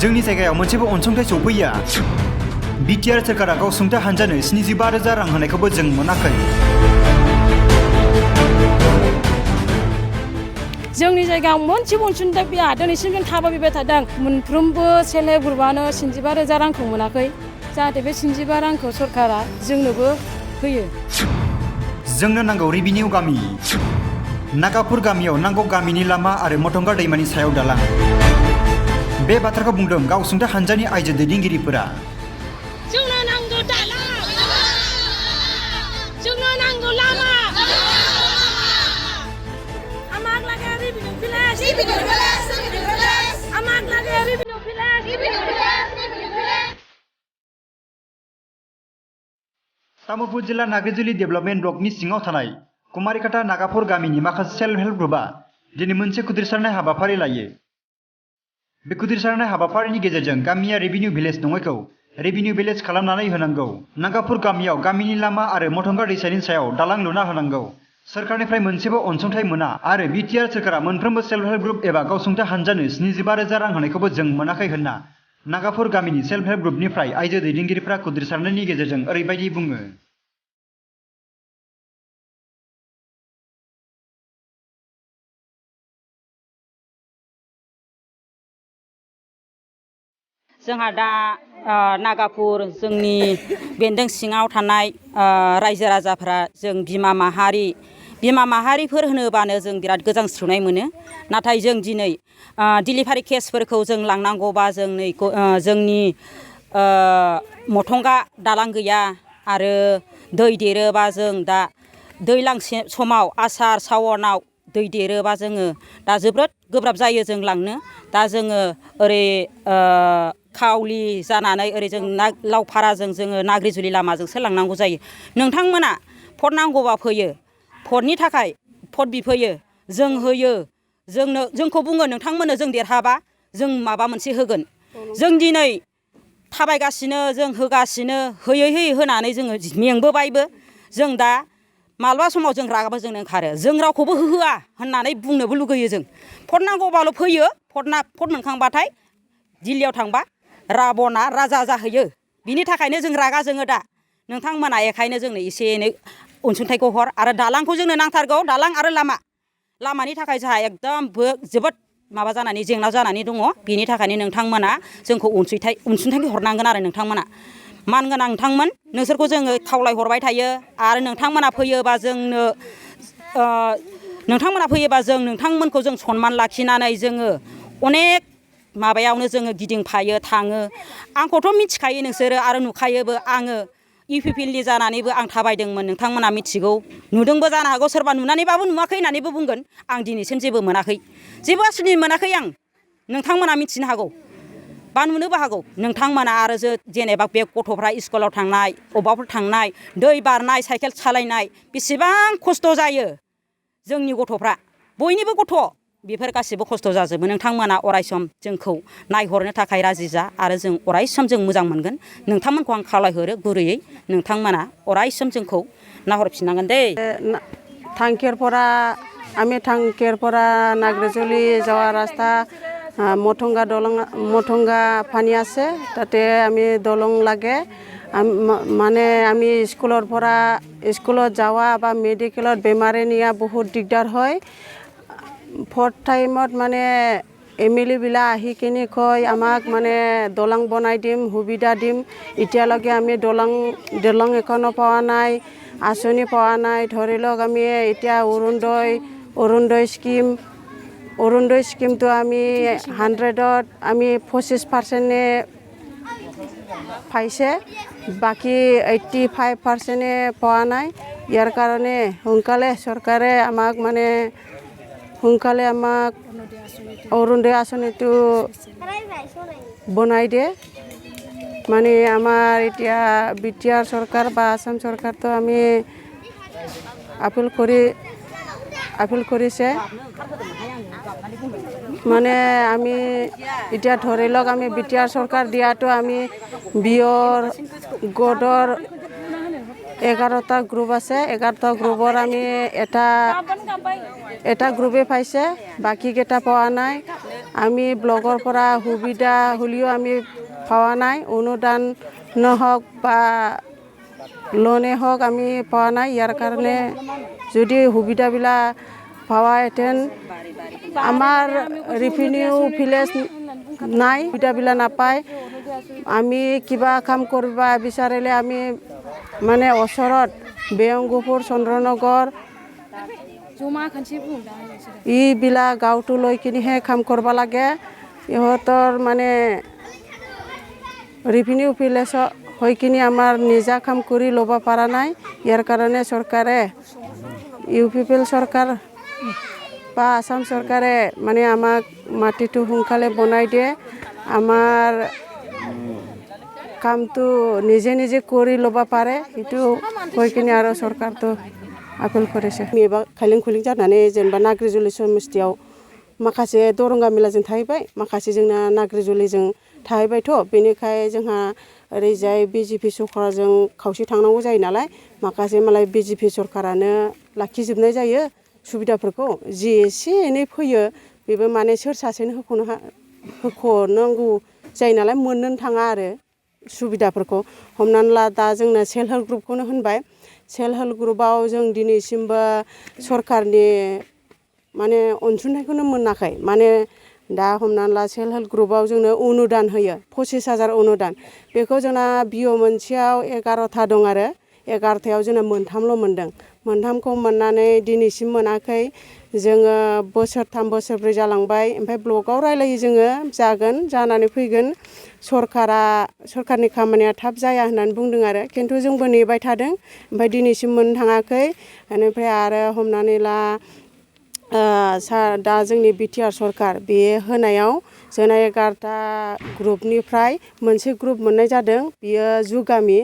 जोंनि जायगायाव मोनसेबो अनसुंथाइ सौफैया बिटिआर सोरखारा गावसुंथाइ हानजानो 75,000 रां होनायखौबो जों मोनाखै। जोंनि जायगायाव मोनसेबो अनसुंथाइ फैया दिनैसिम जों थाबायबाय थादों मोनफ्रोमबो सेल्फ हेल्प ग्रुपआनो 75,000 रांखौ मोनाखै जाहाथे बे 75 रांखौ सरकारा जोंनोबो होयो। जोंनो नांगौ रेभिनिउ गामि नागापुर गामियाव नांगौ गामिनि लामा आरो मथंगा दैमानि सायाव दालां। बे बाथ्राखौ बुंदों गावसुंथाइ हानजानि आइजो दैदेनगिरिफोरा। जोंनो नांगौ दालां, जोंनो नांगौ लामा, आमाग लागे रेभिनिउ भिलेज, आमाग लागे रेभिनिउ भिलेज। तामुलपुर जिल्ला नाग्रिजुलि डेभेलपमेन्ट ब्लकनि सिङाव थानाय कुमारिकाटा नागापुर गामिनि माखासे सेल्फ हेल्प ग्रुपआ दिनै मोनसे खुदिरसारनाय हाबाफारि लायो। बे खुदिरसारनाय हाबाफारिनि गेजेरजों गामिया रेभिनिउ भिलेज नङैखौ रेभिनिउ भिलेज खालामनानै होनांगौ। नागापुर गामियाव गामिनि लामा आरो मथंगा दैसानि सायाव दालां लुना होनांगौ। सोरखारनिफ्राय मोनसेबो अनसुंथाइ मोना आरो बिटिआर सोरखारा मोनफ्रोमबो सेल्फ हेल्प ग्रुप एबा गावसुंथाइ हानजानो 75,000 रां होनायखौबो जों मोनाखै होनना नागापुर गामिनि सेल्फ हेल्प ग्रुपनिफ्राय आइजो दैदेनगिरिफ्रा खुदिरसारनायनि गेजेरजों ओरैबायदि बुङो। जोंहा दा नागापुर जोंनि बेन्दों सिङाव थानाय रायजो राजाफ्रा जों बिमा माहारिफोर होनोबानो जों बिराद गोजांस्रिउनाय मोनो। नाथाय जों दिनै डिलिभारि केसफोरखौ जों लांनांगौबा जों नै जोंनि मथंगा दालां गैया आरो दै देरोबा जों दा दैज्लां समाव आसार सावनाव दै देरोबा जोङो दा जोबोद गोब्राब जायो जों लांनो। दा जोङो ओरै खावलि जानानै ओरै जों लावफाराजों जोङो नाग्रिजुलि लामाजोंसो लांनांगौ जायो। नोंथांमोना भट नांगौबा फैयो, भटनि थाखाय भट बिफैयो, जों होयो, जोंखौ बुङो नोंथांमोननो जों देरहाबा जों माबा मोनसे होगोन। जों दिनै थाबायगासिनो जों होगासिनो होयै होनानै जोङो मेंबोबायबो। जों दा माब्लाबा समाव जों रागाबो जोंनो ओंखारो जों रावखौबो होआ होननानै बुंनोबो लुगैयो जों। भट नांगौबाल' फैयो, भट मोनखांबाथाय दिल्लीयाव थांबा राबना राजा जाहैयो। बिनि थाखायनो जों रागा जोङो दा। नोंथांमोना एखायनो जोंनो एसे एनै अनसुंथाइखौ हर आरो दालांखौ जोंनो नांथारगौ। दालां आरो लामानि थाखाय जोंहा एकदम जोबोद माबा जानानै जेंना जानानै दङ। बिनि थाखायनो नोंथांमोना जोंखौ अनसुंथाइखौ हरनांगोन आरो नोंथांमोना मानगोनां नोंथांमोन नोंसोरखौ जोङो खावलायहरबाय थायो। आरो नोंथांमोना फैयोबा जों नोंथांमोनखौ जों सनमान लाखिनानै जोङो अनेक माबायावनो जोङो गिदिंफायो थाङो। आंखौथ' मिथिखायो नोंसोरो आरो नुखायोबो। आङो इउपिपिएलनि जानानैबो आं थाबायदोंमोन, नोंथांमोना मिथिगौ, नुदोंबो जानो हागौ, सोरबा नुनानैबाबो नुवाखै होननानैबो बुंगोन। आं दिनैसिम जेबो मोनाखै, जेबो आसनि मोनाखै आं। नोंथांमोना मिथिनो हागौ बा नुनोबो हागौ। नोंथांमोना आरो जेनेबा बे गथ'फ्रा स्कुलाव थांनाय अबावबाफोर थांनाय दै बारनाय साइकेल सालायनाय बेसेबां खस्थ' जायो जोंनि गथ'फ्रा, बयनिबो गथ' बेफोर गासिबो खस्थ' जाजोबो। नोंथांमोना अरायसम जोंखौ नायहरनो थाखाय राजि जा आरो जों अरायसम जों मोजां मोनगोन। नोंथांमोनखौ आं खावलायहरो गुरैयै नोंथांमोना अरायसम जोंखौ नाहरफिननांगोन दे। थांकेर परा नाग्रिजुलि যাওয়া রাস্তা মঠঙ্গা পানি আছে, তাতে আমি দলং লাগে। মানে আমি স্কুলত যাওয়া বা মেডিকেলত বেমাৰে নিয়া বহুত দিগদাৰ হয়। ভোট টাইমত মানে এমএলএ বিলাক আহি কিনে কয় আমাক মানে দলং বনাই দিম, সুবিধা দিম। এতিয়ালৈকে আমি দলং এখনো পোৱা নাই, আঁচনি পোৱা নাই। ধৰি লওক আমি এতিয়া অৰুণোদয় স্কিমটো আমি 100ত আমি 25%য়ে পাইছে, বাকী 85%য়ে পোৱা নাই। ইয়াৰ কাৰণে চৰকাৰে আমাক অৰুণোদয় আঁচনিটো বনাই দিয়ে। মানে আমাৰ এতিয়া বিটিআৰ চৰকাৰ বা আসাম চৰকাৰটো আমি আপিল কৰিছে। মানে আমি এতিয়া ধৰি লওক আমি বিটিআৰ চৰকাৰ দিয়াটো আমি বিয়ৰ গোটৰ 11টা গ্ৰুপ আছে 11টা গ্ৰুপৰ আমি এটা গ্ৰুপে পাইছে বাকীকেইটা পোৱা নাই আমি ব্লগৰ পৰা সুবিধা হ'লেও আমি পোৱা নাই অনুদান নহওক বা লোনে হওক আমি পোৱা নাই ইয়াৰ কাৰণে যদি সুবিধাবিলাক পাৱাহেঁতেন আমাৰ ৰেভিনিউ ভিলেজ নাই সুবিধাবিলাক নাপায় আমি কিবা কাম কৰিব বিচাৰিলে আমি মানে ওচৰত বেয়ংগুপুৰ চন্দ্ৰনগৰ এইবিলাক গাঁৱটো লৈ কিনিহে কাম কৰিব লাগে ইহঁতৰ মানে ৰেভিনিউ ভিলেজ হৈ কিনি আমাৰ নিজা কাম কৰি ল'ব পৰা নাই ইয়াৰ কাৰণে চৰকাৰে UPPL চৰকাৰ বা আসাম চৰকাৰে মানে আমাক মাটিটো সোনকালে বনাই দিয়ে আমাৰ কামটো নিজে নিজে কৰি ল'ব পাৰে সেইটো কৈ কিনি আৰু চৰকাৰটো আপিল কৰিছে এবাৰ খাইलें खुइलें जानानै जेनेबा नाग्रिजुलि समस्थियाव माखासे दरं गामिलाजों थाहैबाय माखासे जोंना नाग्रिजुलिजों थाहैबायथ' बेनिखाय जोंहा ओरैजाय BJP सरकारजों खावसे थांनांगौ जायो नालाय माखासे मालाय BJP सरकारानो लाखिजोबनाय जायो सुबिदाफोरखौ जि एसे एनै फैयो बेबो माने सोर सासेनो होख'नांगौ जायो नालाय मोननोनो थाङा आरो सुबिदाफोरखौ हमनानै ला दा जोंना सेल्फ हेल्प ग्रुपखौनो होनबाय सेल्फ हेल्प ग्रुपआव जों दिनैसिमबो सरकारनि माने अनसुंथाइखौनो मोनाखै माने दा हमनानै ला सेल्फ हेल्प ग्रुपआव जोंनो अनुदान होयो 25,000 अनुदान बेखौ जोंना बिअ मोनसेयाव 11टा दं आरो 11टायाव जोंना मोनथामल' मोनदों मोनथामखौ मोननानै दिनैसिम मोनाखै जोङो बोसोरथाम बोसोरब्रै जालांबाय ओमफ्राय ब्लकआव रायलायो जोङो जागोन जानानै फैगोन सरकारनि खामानिया थाब जाया होननानै बुंदों आरो खिन्थु जोंबो नेबाय थादों ओमफ्राय दिनैसिम मोननो थाङाखै बेनिफ्राय आरो हमनानै ला दा जोंनि BTR सरकार बे होनायाव जोंना 11टा ग्रुपनिफ्राय मोनसे ग्रुप मोननाय जादों बियो जुगामि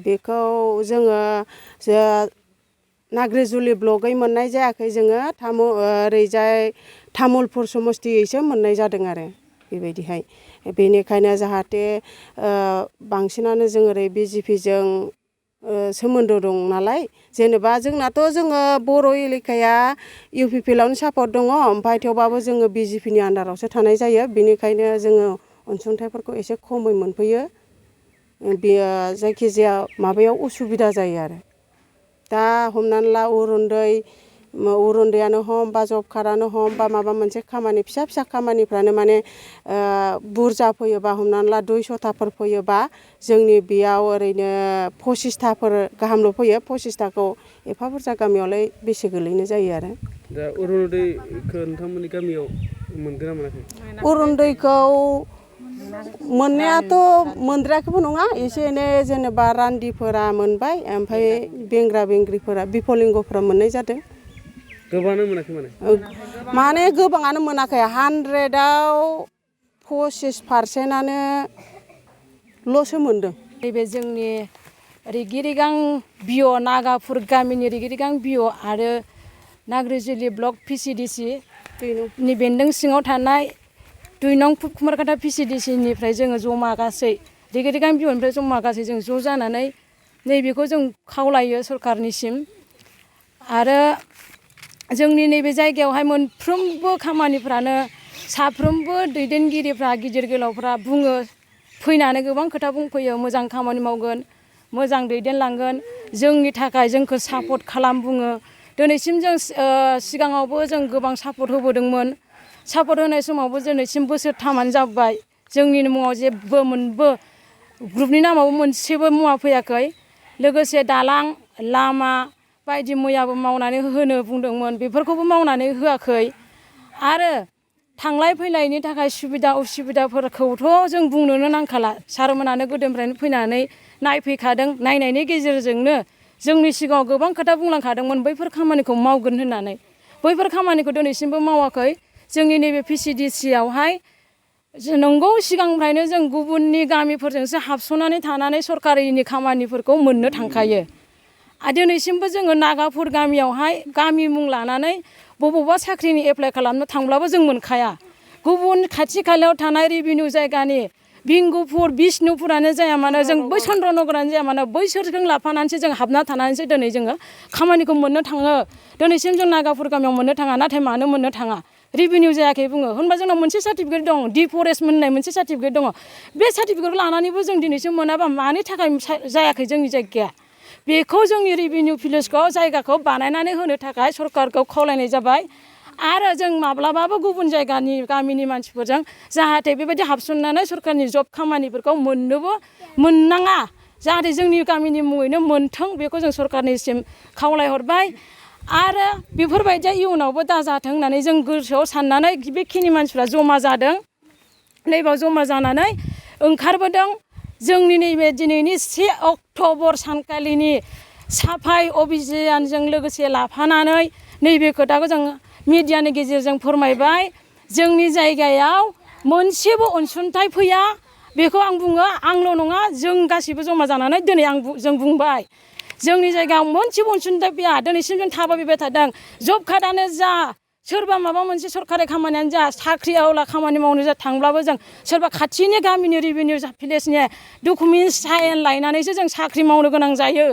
बेखौ जोङो नाग्रिजुलि ब्लगै मोननाय जायाखै जोङो ओरैजाय तामुलपुर समस्थियैसो मोननाय जादों आरो बेबायदिहाय बेनिखायनो जाहाथे बांसिनानो जों ओरै BJPजों सोमोन्दो दं नालाय जेनेबा जोंनाथ' जोङो बर' एलेकाया UPPLआवनो सापर्ट दङ ओमफ्राय थेवबाबो जोङो BJPनि आन्दारावसो थानाय जायो बेनिखायनो जोङो अनसुंथाइफोरखौ एसे खमै मोनफैयो बेयो जायखिजाया माबायाव उसुबिदा जायो आरो दा हमनानै ला अरुनदयानो हम बा जब कार्डआनो हम बा माबा मोनसे खामानि फिसा फिसा खामानिफ्रानो माने बुरजा फैयोबा हमनानै ला 200टाफोर फैयोबा जोंनि बेयाव ओरैनो 25टाफोर गाहामल' फैयो 25टाखौ एफा बुरजा गामियावलाय बेसे गोलैनो जायो आरो दा अरुनदयखौ नोंथांमोननि गामियाव मोनगोन ना मोनाखै अरुनदयखौ मोननायाथ' मोनद्रायाखैबो नङा एसे एनै जेनेबा रान्दिफोरा मोनबाय ओमफ्राय बेंग्रा बेंग्रिफोरा बिफलिंगफोरा मोननाय जादों गोबाङानो मोनाखै माने गोबाङानो मोनाखै 100आव 25%आनो ल'सो मोनदों नैबे जोंनि रिगिरिगां बिअ नागापुर गामिनि रिगिरिगां बिअ आरो नाग्रिजुलि ब्लक PCDC नि बेन्दों सिङाव थानाय 2 नं कुमारकाटा PCDC निफ्राय जोङो जमा गासै रिगिरिगां बिअनिफ्राय जमा गासै जों ज' जानानै नैबेखौ जों खावलायो सरकारनिसिम आरो जोंनि नैबे जायगायावहाय मोनफ्रोमबो खामानिफ्रानो साफ्रोमबो दैदेनगिरिफ्रा गिदिर गोलावफ्रा बुङो फैनानै गोबां खोथा बुंफैयो मोजां खामानि मावगोन मोजां दैदेनलांगोन जोंनि थाखाय जोंखौ सापर्ट खालाम बुङो दिनैसिम जों सिगाङावबो जों गोबां सापर्ट होबोदोंमोन सापर्ट होनाय समावबो दिनैसिम बोसोरथामानो जाबाय जोंनि मुङाव जेबो मोनबो ग्रुपनि नामावबो मोनसेबो मुवा फैयाखै लोगोसे दालां लामा बायदि मैयाबो मावनानै होनो बुंदोंमोन बेफोरखौबो मावनानै होआखै आरो थांलाय फैलायनि थाखाय सुबिदा उसुबिदाफोरखौथ' जों बुंनोनो नांखाला सारमोनानो गोदोनिफ्रायनो फैनानै नायफैखादों नायनायनि गेजेरजोंनो जोंनि सिगाङाव गोबां खोथा बुंलांखादोंमोन बैफोर खामानिखौ मावगोन होननानै बैफोर खामानिखौ दिनैसिमबो मावाखै जोंनि नैबे PCDC आवहाय नंगौ सिगांनिफ्रायनो जों गुबुननि गामिफोरजोंसो हाबस'नानै थानानै सरकारिनि खामानिफोरखौ मोननो थांखायो दिनैसिमबो जोङो नागापुर गामियावहाय गामि मुं लानानै बबावबा साख्रिनि एप्लाइ खालामनो थांब्लाबो जों मोनखाया गुबुन खाथि खालायाव थानाय रेभिनिउ जायगानि बिंगुपुर बिष्णुपुरानो जाया मानो जों बै चन्द्रनगरानो जाया मानो बैसोरजों लाफानानैसो जों हाबना थानानैसो दिनै जोङो खामानिखौ मोननो थाङो दिनैसिम जों नागापुर गामियाव मोननो थाङा नाथाय मानो मोननो थाङा रेभिनिउ जायाखै बुङो होनबा जोंनाव मोनसे सार्टिफिकेट दं डिफरेस्ट मोननाय मोनसे सार्टिफिकेट दङ बे सार्टिफिकेटखौ लानानैबो जों दिनैसिम मोनाबा मानि थाखाय जायाखै जोंनि जायगाया बेखौ जोंनि रेभिनिउ भिलेजखौ जायगाखौ बानायनानै होनो थाखाय सरकारखौ खावलायनाय जाबाय आरो जों माब्लाबाबो गुबुन जायगानि गामिनि मानसिफोरजों जाहाथे बेबायदि हाबसननानै सरकारनि जब खामानिफोरखौ मोननाङा जाहाथे जोंनि गामिनि मुङैनो मोनथों बेखौ जों सरकारनिसिम खावलायहरबाय आरो बेफोरबायदिया इयुनावबो दाजाथों होननानै जों गोसोआव साननानै बेखिनि मानसिफ्रा जमा जादों नैबाव जमा जानानै ओंखारबोदों जोंनि नैबे दिनैनि 1 अक्ट'बर सानखालिनि साफाइ अभियानजों लोगोसे लाफानानै नैबे खोथाखौ जों मिडियानि गेजेरजों फोरमायबाय जोंनि जायगायाव मोनसेबो अनसुंथाइ फैया बेखौ आं बुङो आंल' नङा जों गासिबो जमा जानानै दिनै जों बुंबाय जोंनि जायगायाव मोनसेबो अनसुंथाइ फैया दिनैसिम जों थाबायबाय थादों जब कार्डआनो जा सोरबा माबा मोनसे सरकारि खामानियानो जा साख्रि आवला खामानि मावनो जा थांब्लाबो जों सोरबा खाथिनि गामिनि रेभिनिउ भिलेजनि डकुमेन्टस साइन लायनानैसो जों साख्रि मावनो गोनां जायो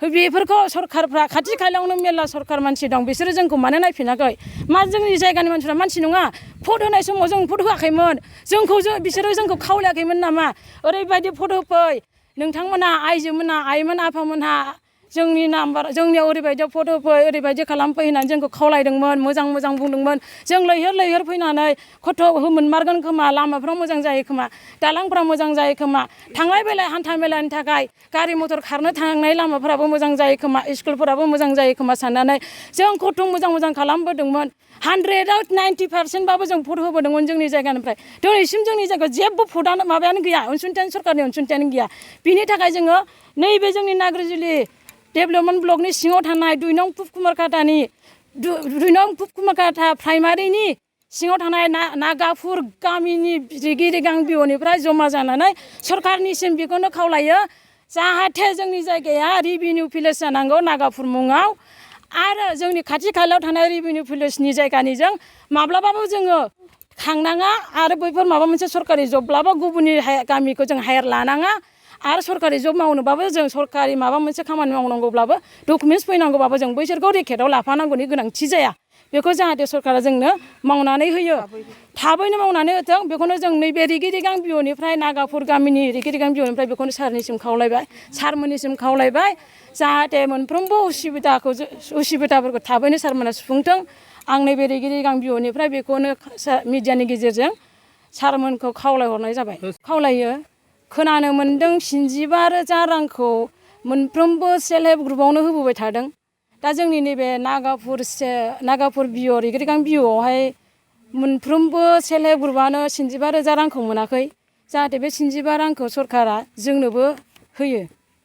बेफोरखौ सरकारफ्रा खाथि खालायावनो मेरला सरकार मानसि दं बिसोरो जोंखौ मानो नायफिनाखै मा जोंनि जायगानि मानसिफ्रा मानसि नङा भट होनाय समाव जों भट होआखैमोन बिसोरो जोंखौ खावलायाखैमोन नामा ओरैबायदि भट होफै नोंथांमोना आइजोमोना आइमोन आफामोनहा जोंनियाव ओरैबायदियाव भट होफै ओरैबायदि खालामफै होननानै जोंखौ खावलायदोंमोन मोजां बुंदोंमोन जों लैहोर फैनानै खथ' मोनमारगोन खोमा लामाफ्राव मोजां जायो खोमा दालांफ्रा मोजां जायो खोमा थांलाय फैलाय हान्था मेलानि थाखाय गारि मथर खारनो थांनाय लामाफोराबो मोजां जायो खोमा स्कुलफोराबो मोजां जायो खोमा साननानै जों खथ' मोजां खालामबोदोंमोन 100आव 90% बाबो जों भट होबोदोंमोन जोंनि जायगानिफ्राय दिनैसिम जोंनि जायगायाव जेबो भटआनो माबायानो गैया अनसुंथायानो सरकारनि अनसुंथायानो गैया बिनि थाखाय जोङो नैबे जोंनि नाग्रिजुलि डेभेलपमेन्ट ब्लकनि सिङाव थानाय 2 नं पुबकुमारकाटा प्राइमारिनि सिङाव थानाय नागापुर गामिनि रिगि रिगां बिअनिफ्राय जमा जानानै सरकारनिसिम बेखौनो खावलायो जाहाथे जोंनि जायगाया रेभिनिउ भिलेज जानांगौ नागापुर मुङाव आरो जोंनि खाथि खालायाव थानाय रेभिनिउ भिलेजनि जायगानिजों माब्लाबाबो जोङो थांनाङा आरो बैफोर माबा मोनसे सरकारि जबब्लाबो गुबुननि गामिखौ जों हायार लानाङा आरो सरकारि जब मावनोबाबो जों सरकारि माबा मोनसे खामानि मावनांगौब्लाबो डकुमेन्टस फैनांगौबाबो जों बैसोरखौ रेकेटआव लाफानांगौनि गोनांथि जाया बेखौ जाहाथे सरकारा जोंनो मावनानै होयो थाबैनो मावनानै होथों बेखौनो जों नैबे रिगि रिगां बिअनिफ्राय नागापुर गामिनि रिगि रिगां बिअनिफ्राय बेखौनो सारमोननिसिम खावलायबाय जाहाथे मोनफ्रोमबो उसुबिदाफोरखौ थाबैनो सारमोना सुफुंथों आं नैबे रिगि रिगां बिअनिफ्राय बेखौनो मिडियानि गेजेरजों सारमोनखौ खावलायहरनाय जाबाय खावलायो खोनानो मोन्दों 75,000 रांखौ मोनफ्रोमबो सेल्फ हेल्प ग्रुपआवनो होबोबाय थादों दा जोंनि नैबे नागापुर बिअ रिगि रिगां बिअआवहाय मोनफ्रोमबो सेल्फ हेल्प ग्रुपआनो 75,000 रांखौ मोनाखै जाहाथे बे 75 रांखौ सरकारा जोंनोबो होयो